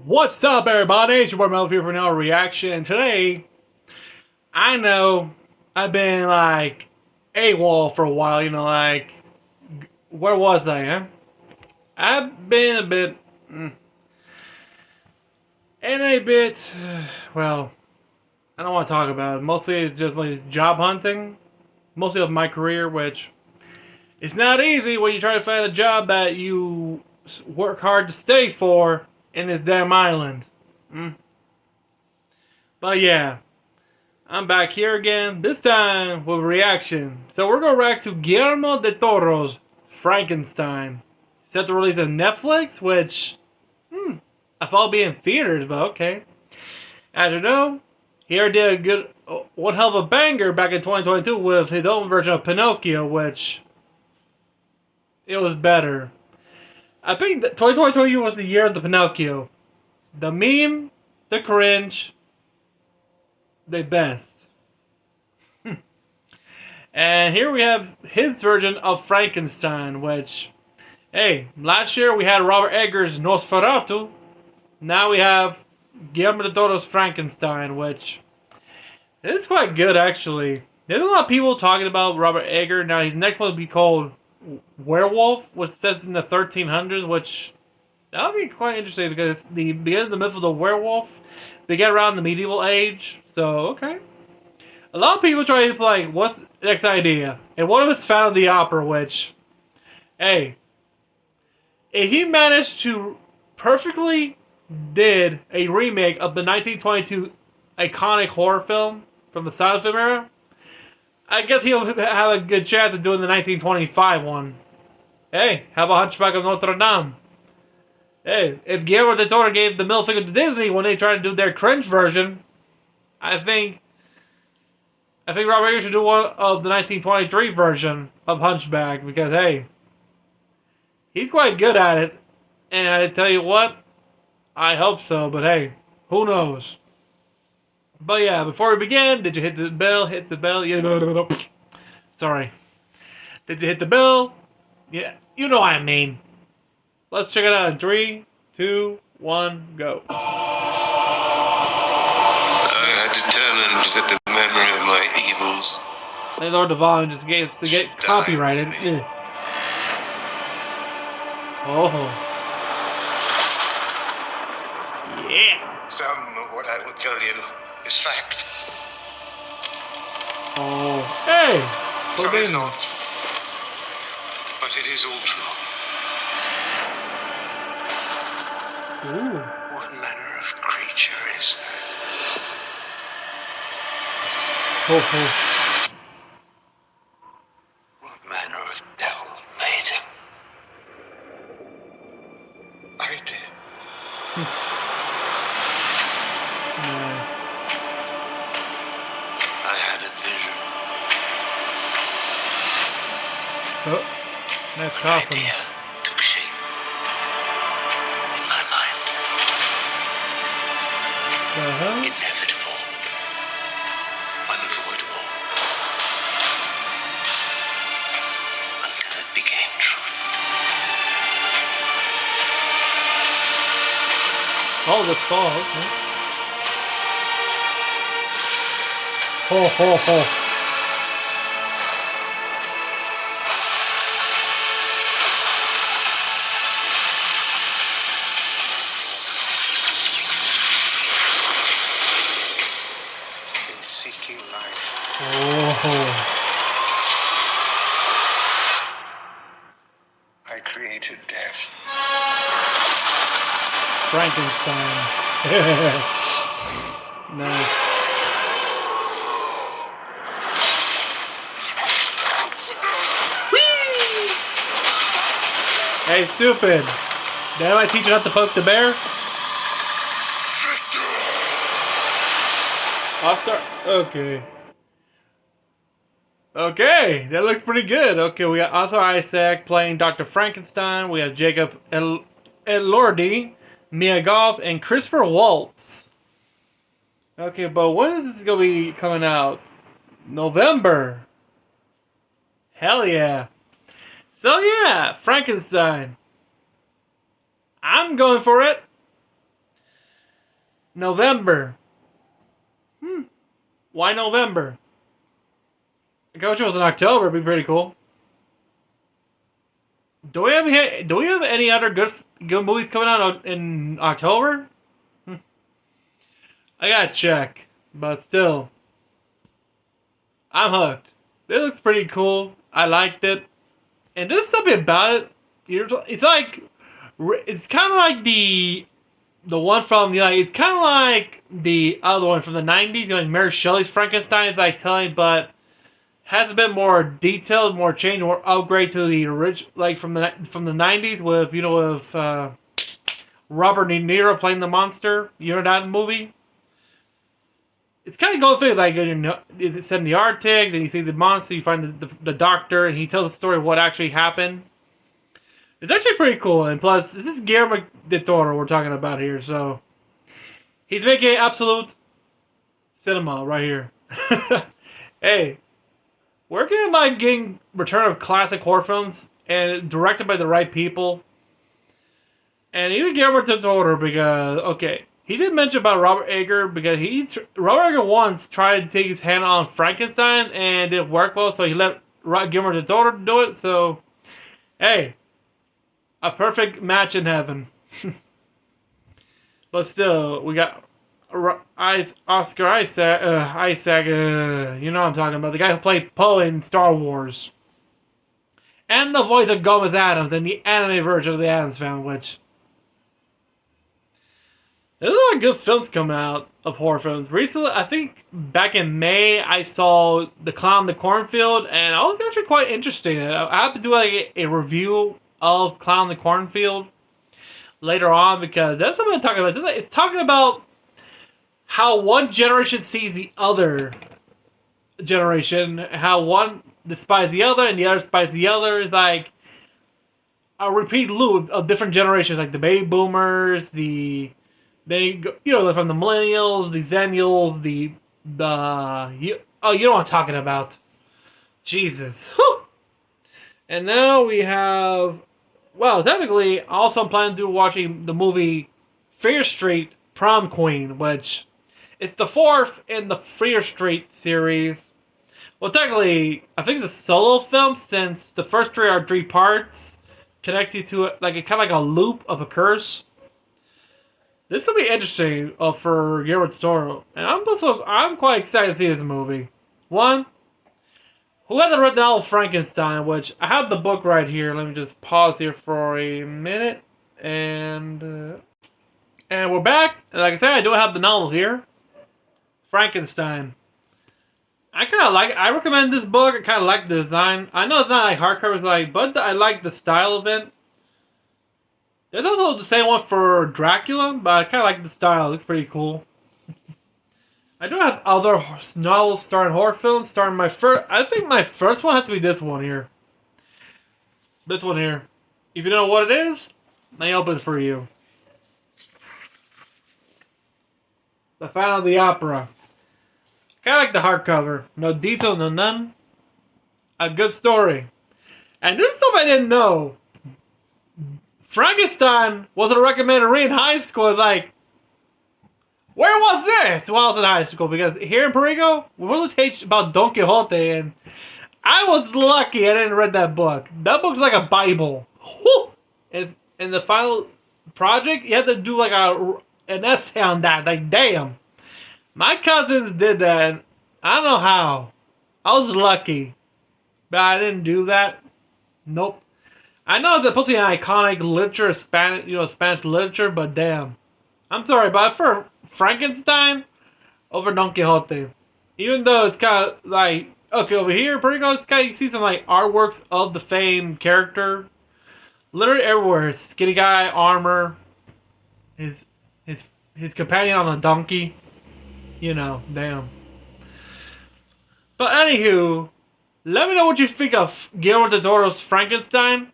What's up, everybody? It's your boy Mel here for another reaction. Today, I know I've been like AWOL for a while. Where was I? I've been a bit, and a bit. Well, I don't want to talk about it. Mostly, it's just like job hunting. Mostly of my career, which it's not easy when you try to find a job that you work hard to stay for in this damn island. But yeah. I'm back here again, this time with a reaction. So we're gonna react to Guillermo del Toro's Frankenstein. Set to release on Netflix, which I thought it'd be in theaters, but okay. As you know, he already did a good, one hell of a banger back in 2022 with his own version of Pinocchio, which it was better. I think that 2022 was the year of the Pinocchio. The meme, the cringe, the best. And here we have his version of Frankenstein, which, hey, last year we had Robert Eggers' Nosferatu. Now we have Guillermo del Toro's Frankenstein, which is quite good, actually. There's a lot of people talking about Robert Eggers. Now, his next one will be called Werewolf, which sets in the 1300s, which that would be quite interesting because it's the beginning of the myth of the werewolf began around the medieval age. So, okay. A lot of people try to like, what's the next idea? And one of us found the opera, which, hey, if he managed to perfectly did a remake of the 1922 iconic horror film from the silent film era, I guess he'll have a good chance of doing the 1925 one. Hey, how about Hunchback of Notre Dame? Hey, if Guillermo del Toro gave the middle finger to Disney when they tried to do their cringe version, I think Robert Eggers should do one of the 1923 version of Hunchback because, hey, he's quite good at it. And I tell you what, I hope so, but hey, who knows? But yeah, before we begin, did you hit the bell? Hit the bell? Yeah, no. Sorry. Did you hit the bell? Yeah, you know what I mean. Let's check it out in 3, 2, 1, go. I had determined that the memory of my evils. They lowered the volume just to get copyrighted. Oh. Yeah. Some of what I will tell you is fact. Oh. Hey. Some is not. But it is all true. Ooh. What manner of creature is that? Oh. What manner of devil made him? I did. Nice. I had a vision. Oh. Nice An coffin. idea took shape in my mind. Inevitable. Unavoidable. Until it became truth. Oh, this fall. Okay. Ho. In seeking life, Oh. I created death. Frankenstein. Nice. Whee! Hey, stupid. Did I teach you not to poke the bear? I'll start. Okay. Okay, that looks pretty good. Okay, we got Arthur Isaac playing Dr. Frankenstein. We have Jacob Elordi, Mia Goth, and Christopher Waltz. Okay, but when is this gonna be coming out? November. Hell yeah. So yeah, Frankenstein. I'm going for it. November. Why November? I wish it was in October. It'd be pretty cool. Do we have any other good movies coming out in October? I gotta check, but still, I'm hooked. It looks pretty cool. I liked it, and there's something about it. It's like it's kind of like the one from it's kind of like the other one from the '90s. Like Mary Shelley's Frankenstein is like telling, but has a bit more detailed, more change, more upgrade to the original, like from the '90s with Robert De Niro playing the monster. You know that movie? It's kind of going through like is it set in the Arctic? Then you see the monster, you find the doctor, and he tells the story of what actually happened. It's actually pretty cool, and plus this is Guillermo del Toro we're talking about here, so he's making absolute cinema right here. Hey, we're getting return of classic horror films and directed by the right people. And even Guillermo del Toro, because, okay, he did mention about Robert Eggers, because Robert Eggers once tried to take his hand on Frankenstein and it didn't work well, so he let Guillermo del Toro do it, so, hey, a perfect match in heaven. But still, we got Oscar Isaac, you know what I'm talking about, the guy who played Poe in Star Wars. And the voice of Gomez Adams in the anime version of the Addams Family, which... There's a lot of good films coming out of horror films. Recently, I think back in May, I saw The Clown in the Cornfield, and I was actually quite interested in it. I have to do like a review of Clown in the Cornfield later on, because that's something I'm talking about. It's talking about how one generation sees the other generation, how one despises the other and the other despises the other. It's like a repeat loop of different generations, like the baby boomers, from the millennials, the zennials, you know what I'm talking about. Jesus. Whew. And now we have, well, technically, also I'm planning to watching the movie Fear Street Prom Queen, which it's the fourth in the Fear Street series. Well, technically, I think it's a solo film, since the first three are 3 parts, connect you to it, like kind of like a loop of a curse. This could be interesting for Guillermo del Toro, and I'm quite excited to see this movie. One, who hasn't read the novel Frankenstein, which I have the book right here. Let me just pause here for a minute, and we're back. And like I said, I do have the novel here, Frankenstein. I recommend this book. I kind of like the design. I know it's not like hardcover, but I like the style of it. There's also the same one for Dracula, but I kind of like the style. It looks pretty cool. I do have other novels starring horror films. I think my first one has to be this one here. This one here. If you know what it is, let me open it for you. The Phantom of the Opera. Kind of like the hardcover. No detail, no none. A good story. And this is something I didn't know. Frankenstein wasn't a recommended read in high school. It's like, where was this while I was in high school? Because here in Perigo, we really teach about Don Quixote, and I was lucky I didn't read that book. That book's like a Bible. Whew! And in the final project, you had to do like an essay on that. Like, damn. My cousins did that, and I don't know how. I was lucky. But I didn't do that. Nope. I know it's supposed to be an iconic literature, Spanish literature, but damn. I'm sorry, but for Frankenstein over Don Quixote. Even though it's kind of like, okay, over here, pretty good, it's kind of, you see some like artworks of the famed character. Literally everywhere. Skinny guy, armor, his companion on a donkey. Damn. But anywho, let me know what you think of Guillermo del Toro's Frankenstein.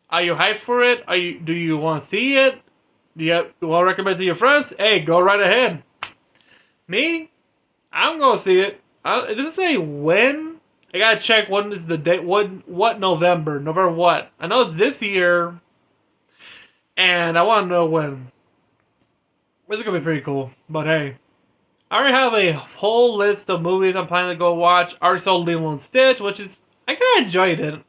Are you hyped for it? Do you want to see it? Do you want to recommend it to your friends? Hey, go right ahead. Me? I'm going to see it. It doesn't say when. I got to check when is the date. What November? November what? I know it's this year. And I want to know when. This is gonna be pretty cool. But hey, I already have a whole list of movies I'm planning to go watch. I already saw Lilo and Stitch, which is I kind of enjoyed it.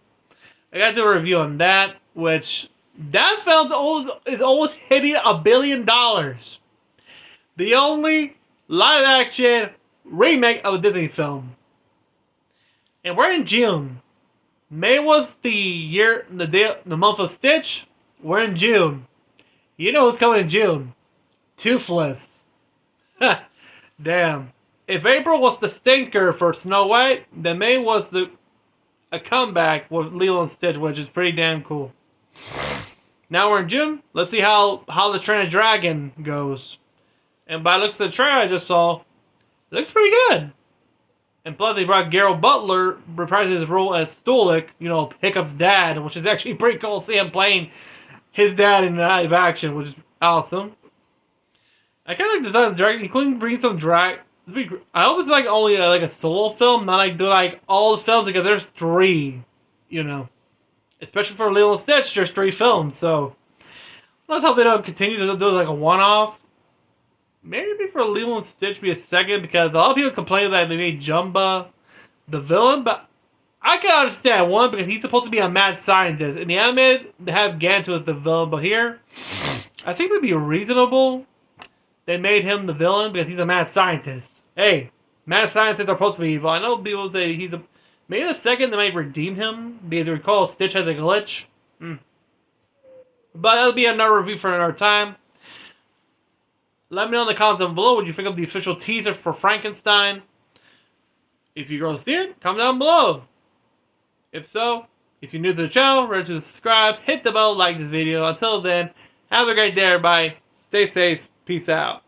I got to do a review on that, which that film is almost hitting $1 billion. The only live action remake of a Disney film. And we're in June. May was the month of Stitch. We're in June. You know what's coming in June? Toothless. Damn. If April was the stinker for Snow White, then May was a comeback with Lilo and Stitch, which is pretty damn cool. Now we're in June. Let's see how the Train of Dragon goes. And by the looks of the trailer I just saw, it looks pretty good. And plus they brought Geralt Butler reprising his role as Stolik, you know, Hiccup's dad, which is actually pretty cool to see him playing his dad in live action, which is awesome. I kind of like the design of the dragon, including bringing some drag. I hope it's like only like a solo film, not like do like all the films, because there's 3, you know. Especially for Lilo and Stitch, there's 3 films, so let's hope they don't continue to do like a one-off. Maybe for Lilo and Stitch be a second, because a lot of people complain that they made Jumba the villain, but I can understand one, because he's supposed to be a mad scientist. In the anime, they have Gantu as the villain, but here, I think it would be reasonable they made him the villain because he's a mad scientist. Hey, mad scientists are supposed to be evil. I know people say he's a... Maybe the second they might redeem him, because recall Stitch has a glitch. But that'll be another review for another time. Let me know in the comments down below what you think of the official teaser for Frankenstein. If you're going to see it, comment down below. If so, if you're new to the channel, remember to subscribe, hit the bell, like this video. Until then, have a great day, everybody. Stay safe. Peace out.